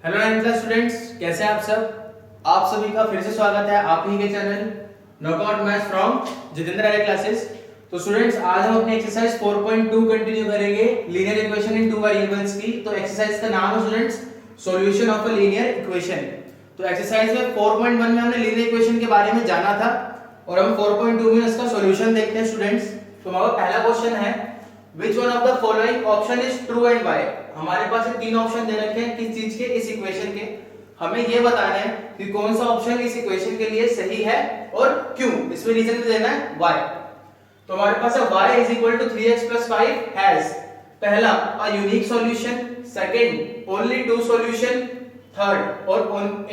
Hello 9th class students, कैसे हैं आप सब। आप सभी का फिर से स्वागत है आप ही के channel knockout maths from Jitendra Arya classes. तो स्टूडेंट्स, आज हम अपनी एक्सरसाइज 4.2 कंटिन्यू करेंगे linear equation in two variables की। तो एक्सरसाइज का नाम है students solution of a linear equation. तो एक्सरसाइज में 4.1 में हमने लीनियर इक्वेशन के बारे में जाना था और हम 4.2 में इसका सॉल्यूशन देखते हैं स्टूडेंट्स। तो हमारा पहला क्वेश्चन है Which one of the following option is true and why? हमारे पास ये तीन ऑप्शन दे रखे हैं किस चीज के, इस इक्वेशन के। हमें ये बताना है कि कौन सा ऑप्शन इस इक्वेशन के लिए सही है और क्यों। इसमें रीजन भी देना है why। तो हमारे पास है y is equal to 3x plus 5 has पहला a unique solution, second only two solution, third और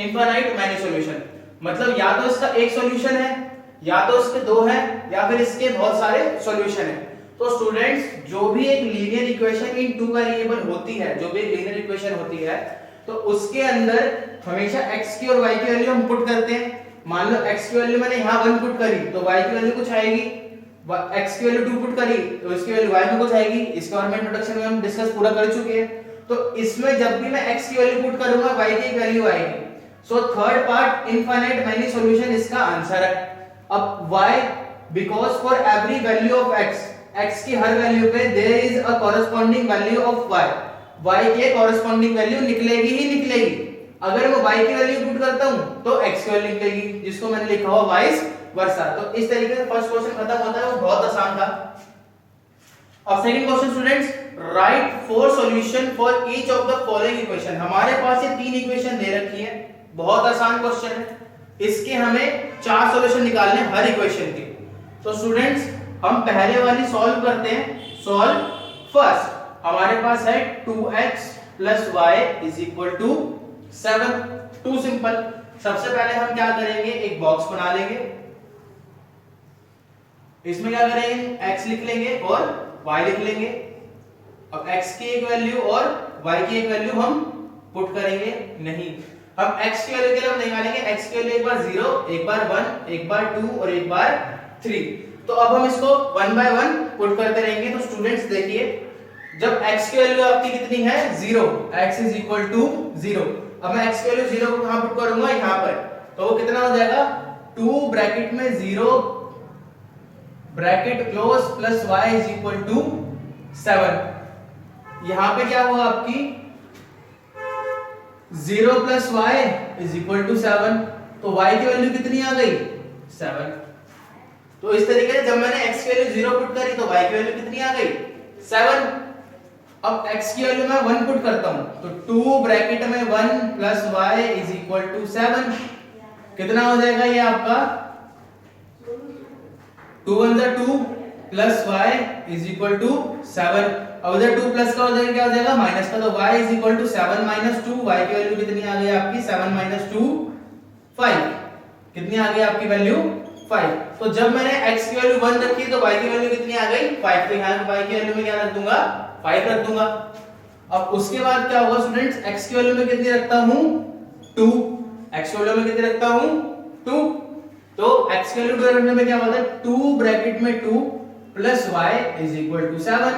infinite many solution। मतलब या तो इसका एक सॉल्यूशन है या तो इसके दो है या फिर इसके बहुत सारे सॉल्यूशन है। तो स्टूडेंट्स, जो भी एक linear equation in two variable होती है, जो भी एक लीनियर इक्वेशन होती है, तो उसके अंदर हमेशा x की और y की वैल्यू हम पुट करते हैं। मान लो x की वैल्यू मैंने यहाँ 1 पुट करी तो y की वैल्यू कुछ आएगी, x की वैल्यू 2 पुट करी तो इसकी वैल्यू y में कुछ आएगी। इसका और मैं इंट्रोडक्शन में हम डिस्कस पूरा कर चुके हैं। तो इसमें जब भी मैं x की वैल्यू पुट करूंगा y की वैल्यू आएगी। So third part infinite many solution इसका आंसर है। अब y because for every value of x की हर वैल्यू पे there is a corresponding value of y के कॉरेस्पॉन्डिंग वैल्यू निकलेगी ही निकलेगी। अगर मैं y की वैल्यू पुट करता हूं तो x की वैल्यू निकलेगी, जिसको मैंने लिखा हुआ वाइस वर्सा। तो इस तरीके से फर्स्ट क्वेश्चन खत्म होता है, वो बहुत आसान था। अब second question students, right four solution for each of the following equation. हमारे पास ये तीन इक्वेशन दे रखी है, बहुत आसान क्वेश्चन है। इसके हमें चार सॉल्यूशन निकालने हर इक्वेशन के। तो स्टूडेंट्स, हम पहले वाली सॉल्व करते हैं। सॉल्व फर्स्ट, हमारे पास है 2x plus y is equal to 7। Too simple. सबसे पहले हम क्या करेंगे, एक बॉक्स बना लेंगे। इसमें क्या करेंगे, x लिख लेंगे और y लिख लेंगे। अब x की एक वैल्यू और y की एक वैल्यू हम पुट करेंगे नहीं, हम x की वैल्यू के लिए हम निकालेंगे x की वैल्यू एक बार 0, एक बार 1, एक बार 2 और एक बार 3। तो अब हम इसको 1 बाय 1 पुट करते रहेंगे। तो स्टूडेंट्स देखिए, जब x की वैल्यू आपकी कितनी है 0, x इज इक्वल टू 0। अब मैं x की वैल्यू 0 को कहां पुट करूंगा, यहां पर। तो वो कितना हो जाएगा, 2 ब्रैकेट में 0 bracket close plus y is equal to 7। यहां पे क्या हुआ आपकी 0 plus y is equal to 7। तो y की वैल्यू कितनी आ गई, 7। तो इस तरीके से जब मैंने x की वैल्यू 0 पुट करी तो y की वैल्यू कितनी आ गई, 7। अब x की वैल्यू मैं 1 पुट करता हूं तो 2 ब्रैकेट में 1 plus y is equal to 7। कितना हो जाएगा ये आपका 2 1 जा 2 plus y is equal to 7। अब इधर 2 प्लस का हो जाएगा, क्या हो जाएगा माइनस का। तो y is equal to 7 minus 2। y की वैल्यू कितनी आ गई आपकी, 7 माइनस 2 5। कितनी आ गई आपकी वैल्यू, 5। तो जब मैंने x की वैल्यू 1 रखी तो y की वैल्यू कितनी आ गई, 5। तो यहां पे y की वैल्यू में क्या रख दूंगा, 5 रख दूंगा। अब उसके बाद क्या होगा स्टूडेंट्स, x की वैल्यू में कितनी रखता हूं, 2। x की वैल्यू में कितनी रखता हूं, 2। तो x की वैल्यू 2 रखने में क्या होता है, 2 ब्रैकेट में 2 plus y is equal to 7।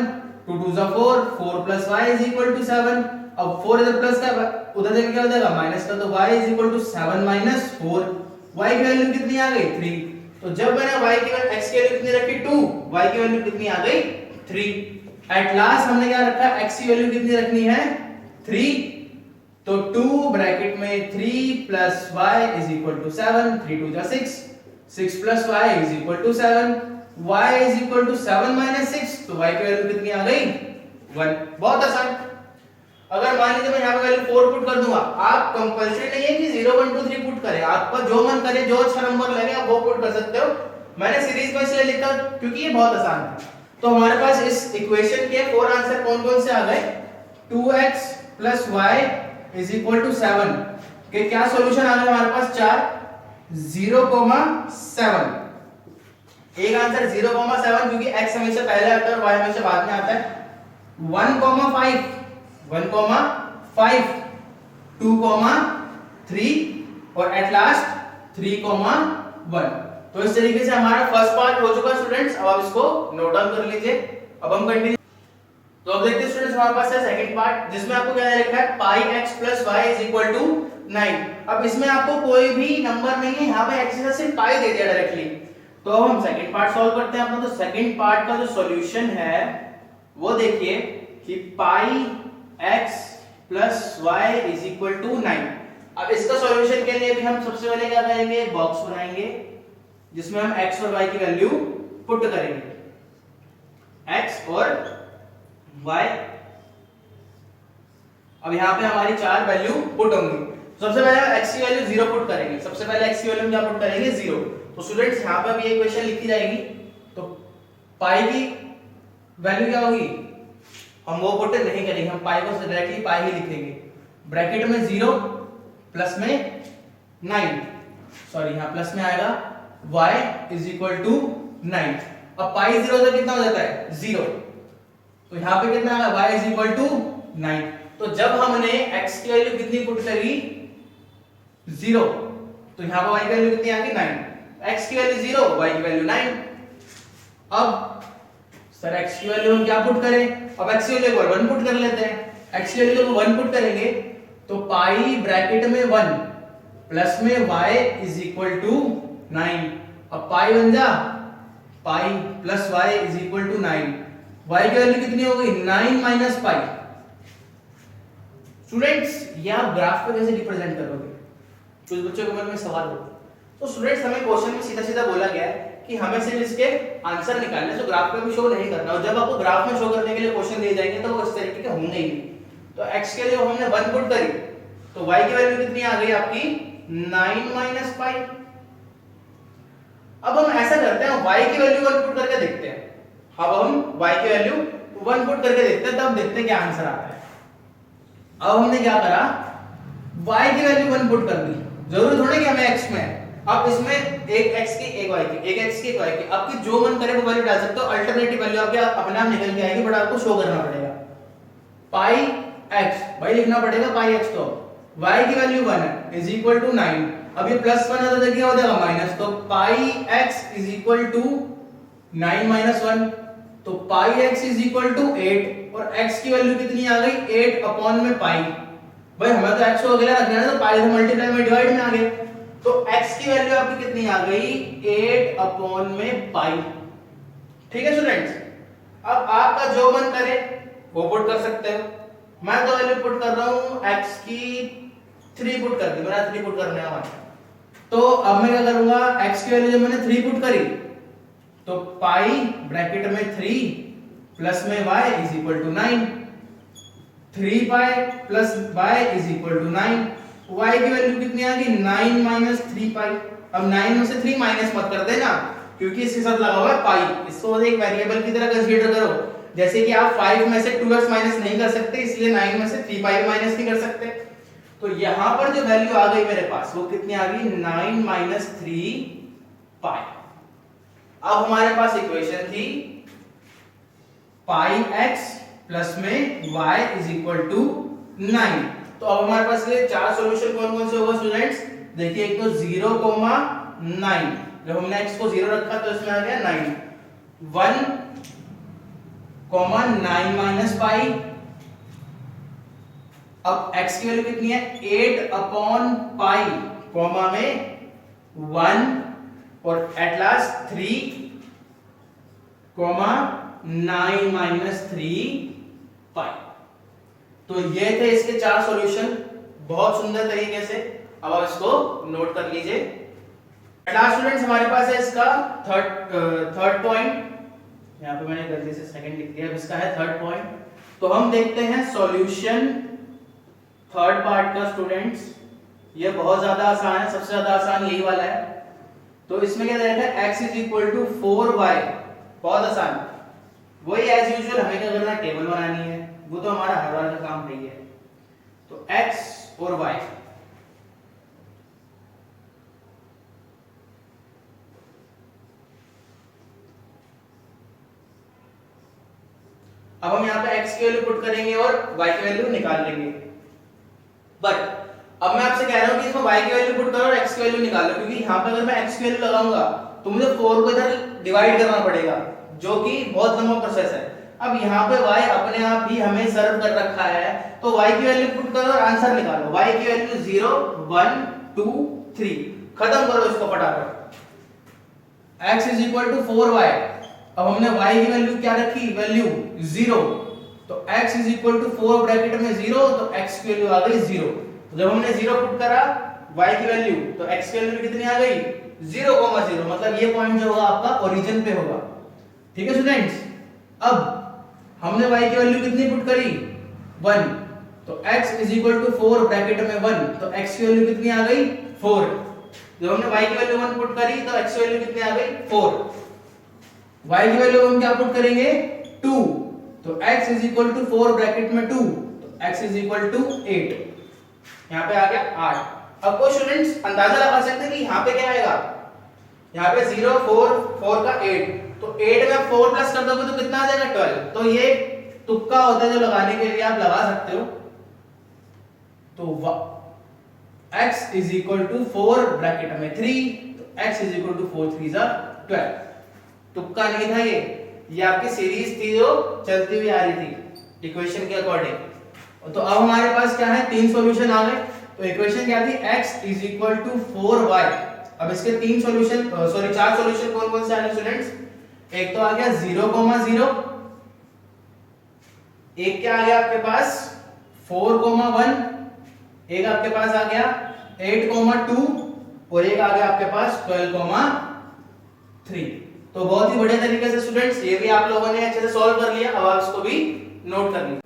2 2 जा 4, 4 plus y is equal to 7। अब 4 इधर प्लस का उधर जाके क्या हो जाएगा माइनस का। तो y is equal to 7 minus 4। y की वैल्यू कितनी आ गई, 3। तो जब मैंने y की वैल्यू x की वैल्यू कितनी रखी, 2, y की वैल्यू कितनी आ गई, 3। एट लास्ट हमने क्या रखा, x की वैल्यू कितनी रखनी है, 3। तो 2 ब्रैकेट में 3 plus y is equal to 7। 3 2 जा 6, 6 plus y is equal to 7। y is equal to 7 minus 6। तो y की वैल्यू कितनी आ गई, 1। बहुत आसान। अगर मान लीजिए मैं यहाँ पे वैल्यू 4 पुट कर दूंगा, आप कंपलसरी नहीं है कि 0 1 2 3 पुट करें, आपका जो मन करे, जो अच्छा नंबर लगे आप वो पुट कर सकते हो। मैंने सीरीज में इसलिए लिखा क्योंकि ये बहुत आसान है। तो हमारे पास इस इक्वेशन के 4 आंसर कौन कौन से आ गए, 2x plus y is equal to 7 के क्या सॉल्यूशन आ गए हमारे पास, 4, 0,7। एक आंसर 0,7 क्योंकि x हमेशा पहले आता है और y हमेशा बाद में आता है। 1,5 1,5 2,3 और एट लास्ट 3,1। तो इस तरीके से हमारा फर्स्ट पार्ट हो चुका स्टूडेंट्स। अब आप इसको नोट डाउन कर लीजिए। अब हम कंटिन्यू। तो अब देखते हैं स्टूडेंट्स, हमारे पास है सेकंड पार्ट जिसमें आपको क्या दे रखा है, पाई x plus y is equal to 9। अब इसमें आपको कोई भी नंबर नहीं है, यहाँ पे x की जगह सिर्फ पाई दे दिया डायरेक्टली। तो अब हम सेकंड पार्ट सॉल्व करते हैं अपना। तो सेकंड पार्ट का जो सॉल्यूशन है वो देखिए कि पाई x plus y is equal to 9। अब इसका सॉल्यूशन के लिए भी हम सबसे पहले क्या करेंगे, बॉक्स बनाएंगे जिसमें हम x और y की वैल्यू पुट करेंगे, x और y। अब यहाँ पे हमारी 4 वैल्यू पुट होंगी। सबसे पहले हम x की वैल्यू 0 पुट करेंगे। सबसे पहले x की वैल्यू क्या पुट करेंगे, 0। तो स्टूडेंट्स यहाँ पे भी इक्वेशन लिखी जाएगी। तो पाई की वैल्यू क्या होगी, हम वो पुट नहीं करेंगे, हम पाई को डायरेक्टली पाई ही लिखेंगे। ब्रैकेट में 0 प्लस में 9, सॉरी यहाँ प्लस में आएगा y इज इक्वल टू 9। अब पाई 0 से कितना हो जाता है, 0। तो यहाँ पे कितना आएगा, y इज इक्वल टू 9। तो जब हमने x की वैल्यू कितनी पुट करी, 0, तो यहाँ पे y की वैल्यू कितनी आ गई, 9। x की वैल्यू 0, y की वैल्यू 9। अब सर x की वैल्यू हम क्या पुट करें, अब x की वैल्यू 1 पुट कर लेते हैं। x की वैल्यू को 1 पुट करेंगे तो पाई ब्रैकेट में 1 प्लस में y इज इक्वल टू 9। अब पाई बन जा, पाई plus y is equal to 9। y की वैल्यू कितनी हो गई, 9 माइनस पाई। स्टूडेंट्स ये आप ग्राफ पे कैसे रिप्रेजेंट करोगे, कुछ बच्चों के मन में सवाल हो। तो स्टूडेंट्स हमें क्वेश्चन में सीधा सीधा बोला गया है कि हमें सिर्फ इसके आंसर निकालने, जो ग्राफ पे भी शो नहीं करना। और जब आपको ग्राफ में शो करने के लिए क्वेश्चन दिए जाएंगे तो वो इस तरीके के होंगे ही। तो x के लिए हमने 1 पुट करी तो y की वैल्यू कितनी आ गई आपकी, 9 माइनस पाई। अब हम ऐसा करते हैं, y की वैल्यू 1 पुट करके देखते हैं। अब हम y की वैल्यू 1 पुट करके देखते हैं, तब देखते हैं क्या आंसर आता है। अब हमने क्या करा, y की वैल्यू 1 पुट कर दी। जरूरी थोड़ी कि हमें x में, अब इसमें एक x की एक y की, एक x की एक y की, आपकी जो मन करे वो वैल्यू डाल सकते हो। अल्टरनेटिव वैल्यू आपके अपने आप निकल के आएगी, बट आपको शो करना पड़ेगा। पाई x, भाई लिखना पड़ेगा पाई x। तो y की वैल्यू 1 है इज इक्वल टू 9। अब ये प्लस 1 है तो देखिए हो जाएगा माइनस। तो पाई x is equal to 9 minus 1। तो पाई x इज इक्वल टू 8 और x की वैल्यू कितनी आ गई, 8 अपॉन में पाई। भाई हमें तो x को अगला रखना है, तो पाई से मल्टीप्लाई में डिवाइड में आ गए। तो x की वैल्यू आपकी कितनी आ गई, 8 अपॉन में पाई। ठीक है स्टूडेंट्स, अब आपका जो मन करे वो पुट कर सकते हो। मैं तो वैल्यू पुट कर रहा हूं x की 3 पुट कर दी, मेरा 3 पुट करने का मन। तो अब मैं क्या करूंगा, x की वैल्यू जब मैंने 3 पुट करी तो पाई ब्रैकेट में 3 प्लस में y इज इक्वल टू 9। 3 पाई plus y is equal to 9। y की वैल्यू कितनी आ गई, 9 माइनस 3 पाई। अब 9 में से 3 माइनस मत कर देना, क्योंकि इसके साथ लगा हुआ है पाई। इसको एक वेरिएबल की तरह कंसीडर करो। जैसे कि आप 5 में से 2x माइनस नहीं कर सकते, इसलिए 9 में से 3 पाई माइनस नहीं कर सकते। तो यहां पर जो वैल्यू आ गई मेरे पास वो कितनी आ गई, 9 माइनस 3 पाई। अब हमारे पास इक्वेशन थी पाई x प्लस में y इज इक्वल टू 9। तो अब हमारे पास ये 4 सॉल्यूशन कौन कौन से होगा स्टूडेंट्स, देखिए एक तो 0, 9। जब हमने x को 0 रखा तो इसमें आ गया 9। 1, 9 माइनस पाई। अब x की वैल्यू कितनी है, 8 अपॉन पाई, कॉमा में 1 और एट लास्ट 3, कॉमा 9 माइनस 3 पाई। तो ये थे इसके 4 सॉल्यूशन, बहुत सुंदर तरीके से। अब आप इसको नोट कर लीजिए। एट लास्ट स्टूडेंट्स हमारे पास है इसका थर्ड पॉइंट। यहाँ पे मैंने गलती से सेकंड लिख दिया, अब इसका है थर्ड पॉइंट। तो हम देखते हैं सॉल्यूशन थर्ड पार्ट का स्टूडेंट्स। ये बहुत ज्यादा आसान है, सबसे ज्यादा आसान यही वाला है। तो इसमें क्या दे रखा है, x is equal to 4y, बहुत आसान। वही एज यूजुअल हमें क्या करना है, टेबल बनानी है, वो तो हमारा हर बार का काम है ही है। तो x और y, अब हम यहाँ पे x की वैल्यू पुट करेंगे और y की वैल्यू निकाल लेंगे। बट अब मैं आपसे कह रहा हूँ कि इसमें y की वैल्यू पुट करो और x की वैल्यू निकालो, क्योंकि यहाँ पे अगर मैं x की वैल्यू लगाऊंगा तो मुझे 4 को इधर डिवाइड करना पड़ेगा, जो कि बहुत लंबा प्रोसेस है। अब यहाँ पे y अपने आप ही हमें सर्व कर रखा है, तो y की वैल्यू पुट करो और आंसर निकालो। y की वैल्यू 0 1 2 3, खत्म करो इसको फटाफट। x is equal to 4y, अब हमने y की वैल्यू क्या रखी, वैल्यू 0, तो x is equal to 4 bracket में 0, तो x की वैल्यू आ गई 0। तो जब हमने 0 पुट करा y की वैल्यू, तो x की वैल्यू कितनी आ गई 0,0, मतलब ये पॉइंट जो होगा आपका ओरिजिन पे होगा। ठीक है स्टूडेंट्स, अब हमने y की वैल्यू कितनी पुट करी 1, तो x is equal to 4 bracket में 1, तो x की वैल्यू कितनी आ गई 4। जब हमने y की वैल्यू 1 पुट करी तो x की वैल्यू कितनी आ गई 4। y की वैल्यू हम क्या पुट करेंगे 2, तो x is equal to 4 bracket में 2, तो x इज इक्वल टू 8, यहाँ पे आ गया 8। अब कोई स्टूडेंट्स अंदाजा लगा सकते हैं कि यहाँ पे क्या आएगा, यहाँ पे 0 4 4 का 8, तो 8 में 4 प्लस कर दोगे तो कितना आ जाएगा 12। तो ये तुक्का होता है जो लगाने के लिए आप लगा सकते हो। तो x is equal to 4 bracket में 3, तो x इज इक्वल टू 4 3 12। तुक्का नहीं था ये आपकी सीरीज थी जो चलती हुई आ रही थी इक्वेशन के अकॉर्डिंग। तो अब हमारे पास क्या है, तीन सॉल्यूशन आ गए। तो इक्वेशन क्या थी, x is equal to 4y। अब इसके तीन सॉल्यूशन चार सॉल्यूशन कौन कौन से आ गए स्टूडेंट्स, एक तो आ गया 0,0, एक क्या आ गया आपके पास 4,1, एक आपके पास आ गया 8,2 और एक आ गया आपके पास 12,3। तो बहुत ही बढ़िया तरीके से स्टूडेंट्स ये भी आप लोगों ने अच्छे से सॉल्व कर लिया। अब आप इसको भी नोट कर लीजिए।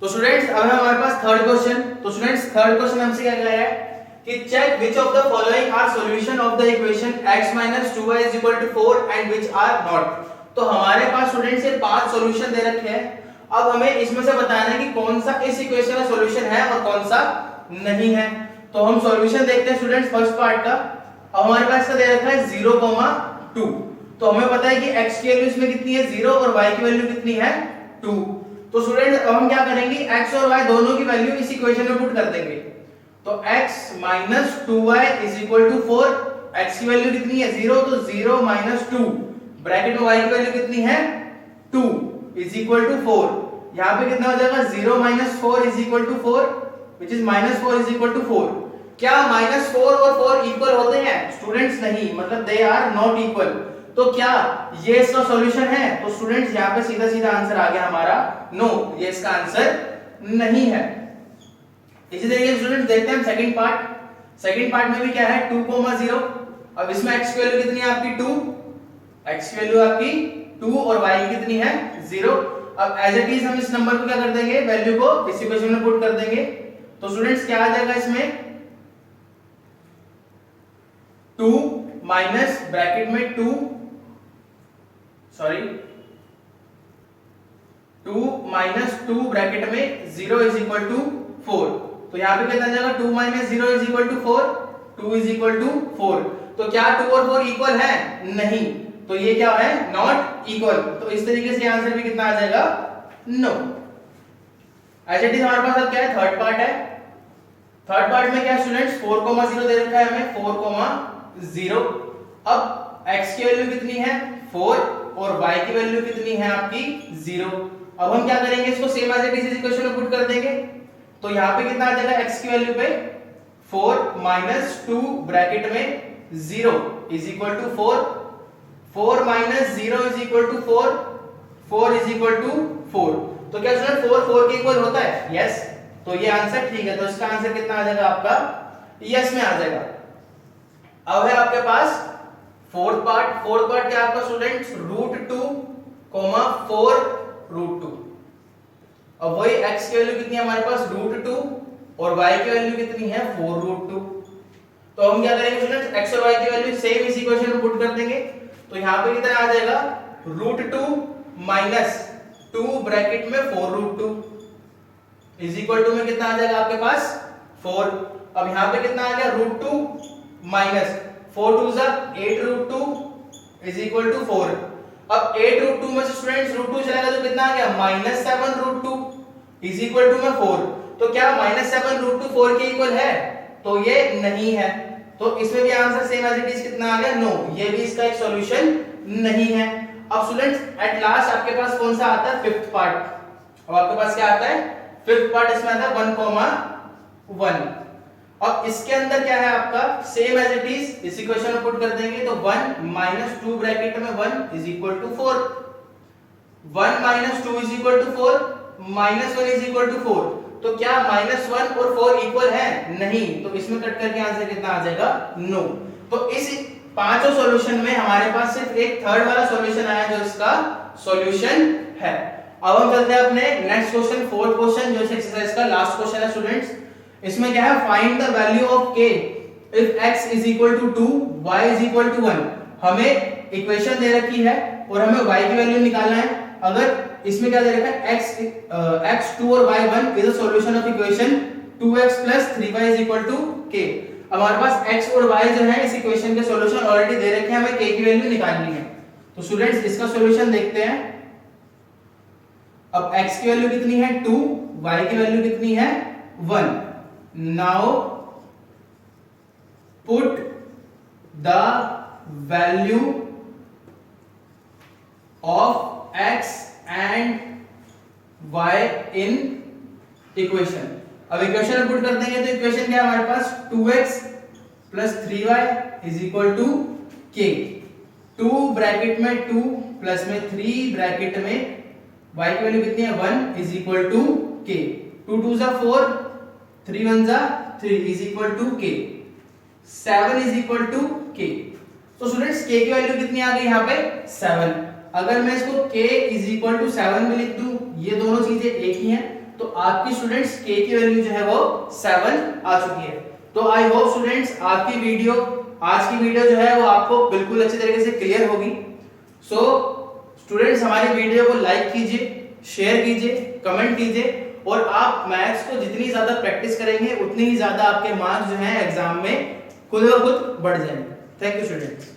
तो स्टूडेंट्स अब है हमारे पास थर्ड क्वेश्चन। तो स्टूडेंट्स थर्ड क्वेश्चन हमसे क्या कह रहा है कि check which of the following are solution of the equation x 2y = 4 and which are not. तो हमारे पास स्टूडेंट्स ये पांच सॉल्यूशन दे रखे हैं। अब हमें इसमें से बताना है कि कौन सा इस इक्वेशन का सॉल्यूशन है और कौन सा नहीं है। तो हम सॉल्यूशन देखते हैं स्टूडेंट्स फर्स्ट पार्ट का। अब हमारे पास इसका दे रखा है 0,2, तो हमें पता है कि x की वैल्यू इसमें कितनी है 0 और y की वैल्यू कितनी है 2। तो स्टूडेंट्स अब हम क्या करेंगे, x और y दोनों की वैल्यू इस इक्वेशन में पुट कर देंगे। तो x - 2y = 4, x की वैल्यू कितनी है 0, तो 0 - 2 ब्रैकेट में y की वैल्यू कितनी है 2 = 4। यहाँ पे कितना हो जाएगा 0 - 4 = 4 which is -4 = 4। क्या -4 और 4 इक्वल होते हैं स्टूडेंट्स? नहीं, मतलब दे आर नॉट इक्वल। तो क्या ये इसका सॉल्यूशन है? तो स्टूडेंट्स यहाँ पे सीधा सीधा आंसर आ गया हमारा नो, ये इसका आंसर नहीं है। इसी तरीके से स्टूडेंट्स देखते हैं सेकंड पार्ट। सेकंड पार्ट में भी क्या है 2,0। अब इसमें x की वैल्यू कितनी है आपकी 2, x की वैल्यू आपकी 2 और y की कितनी है 0। अब एज इट इज हम इस नंबर को क्या कर देंगे, वैल्यू को इस इक्वेशन में पुट कर देंगे। तो स्टूडेंट्स क्या आ जाएगा इसमें 2 माइनस ब्रैकेट में 2 ब्रैकेट में 0 = 4। तो यहाँ पे कितना जाएगा 2 - 0 = 4, 2 = 4। तो क्या 2 और 4 इक्वल है? नहीं, तो ये क्या है नॉट इक्वल। तो इस तरीके से आंसर भी कितना आ जाएगा नो। एज इट इज हमारे पास अब क्या है थर्ड पार्ट है। थर्ड पार्ट में क्या स्टूडेंट्स 4,0 दे रखा है हमें 4,0। अब x की वैल्यू कितनी है 4 और y की वैल्यू कितनी है आपकी 0। अब हम क्या करेंगे, इसको same as it is equation में पुट कर देंगे। तो यहाँ पे कितना आ जाएगा x की वैल्यू पे 4 - 2 ब्रैकेट में 0 = 4, 4 - 0 = 4, 4 = 4। तो क्या स्टूडेंट 4 4 के इक्वल होता है? यस, तो ये आंसर ठीक है। तो इसका आंसर कितना आ जाएगा आपका यस में आ जाएगा। अब है आपके पास फोर्थ पार्ट। फोर्थ पार्ट क्या आपका स्टूडेंट्स √2, 4 √2। अब वही x की वैल्यू कितनी है हमारे पास √2 और y की वैल्यू कितनी है 4 √2। तो हम क्या करेंगे स्टूडेंट्स x और y की वैल्यू सेम इस इक्वेशन में पुट कर देंगे। तो यहाँ पे कितना आ जाएगा √2 माइनस 2 ब्रैकेट में 4 √2 = में कितना आ जाएगा आपके पास 4। अब यहाँ पे कितना आ गया √2 माइनस 4 2 8 √2 = 4। अब 8 √2 में से स्टूडेंट्स √2 चला गया तो कितना आ गया -7 √2 में 4। तो क्या -7 √2 4 के इक्वल है? तो ये नहीं है। तो इसमें भी answer same as it is कितना आ गया नो, ये भी इसका एक सॉल्यूशन नहीं है। अब स्टूडेंट्स एट लास्ट आपके पास कौन सा आता है, फिफ्थ पार्ट। अब आपके पास क्या आता है, फिफ्थ पार्ट, इसमें आता है 1,1। और इसके अंदर क्या है आपका, सेम एज इट इज इस इक्वेशन में पुट कर देंगे तो 1 माइनस 2 ब्रैकेट में 1 is equal to 4, 1 minus 2 is equal to 4, minus 1 is equal to 4। तो क्या माइनस 1 और 4 इक्वल है, नहीं, तो इसमें कट करके आंसर कितना आ जाएगा, नो। तो इस पांचों सॉल्यूशन में हमारे पास सिर्फ एक थर्ड वाला सॉल्यूशन आया जो इसका सॉल्यूशन है। अब हम चलते हैं अपने नेक्स्ट क्वेश्चन, फोर्थ क्वेश्चन, जो इस एक्सरसाइज का लास्ट क्वेश्चन है स्टूडेंट्स। इसमें क्या है, find the value of k if x is equal to 2 y is equal to 1। हमें इक्वेशन दे रखी है और हमें y की वैल्यू निकालना है। अगर इसमें क्या दे रखा है, x 2 और y 1 is the solution of equation 2x + 3y is equal to k। अब हमारे पास x और y जो है इस इक्वेशन के सॉल्यूशन ऑलरेडी दे रखे हैं, हमें k की वैल्यू निकालनी है। तो स्टूडेंट्स इसका सॉल्यूशन देखते हैं। अब x की वैल्यू कितनी है 2, y की वैल्यू कितनी है 1। Now put the value of x and y in equation. अब इक्वेशन में पुट कर देंगे तो इक्वेशन क्या है हमारे पास, 2x + 3y is equal to k। 2 bracket में 2 प्लस में 3 ब्रैकेट में y की वैल्यू कितनी है 1 इज इक्वल टू k। 2 2 जा 4, 3 1 जा 3 is equal to k। 7 is equal to k। तो स्टूडेंट्स k की वैल्यू कितनी आ गई यहाँ पे 7। अगर मैं इसको k इज इक्वल टू 7 में लिख दूं, ये दोनों चीजें एक ही हैं, तो आपकी स्टूडेंट्स k की वैल्यू जो है वो 7 आ चुकी है। तो आई होप स्टूडेंट्स आपकी वीडियो, आज की वीडियो जो है वो आपको बिल्कुल अच्छे तरीके से क्लियर होगी। सो स्टूडेंट्स हमारी वीडियो को लाइक कीजिए, शेयर कीजिए, कमेंट कीजिए, और आप मैथ्स को जितनी ज्यादा प्रैक्टिस करेंगे उतनी ही ज्यादा आपके मार्क्स जो है एग्जाम में खुद ब खुद बढ़ जाएंगे। Thank you students.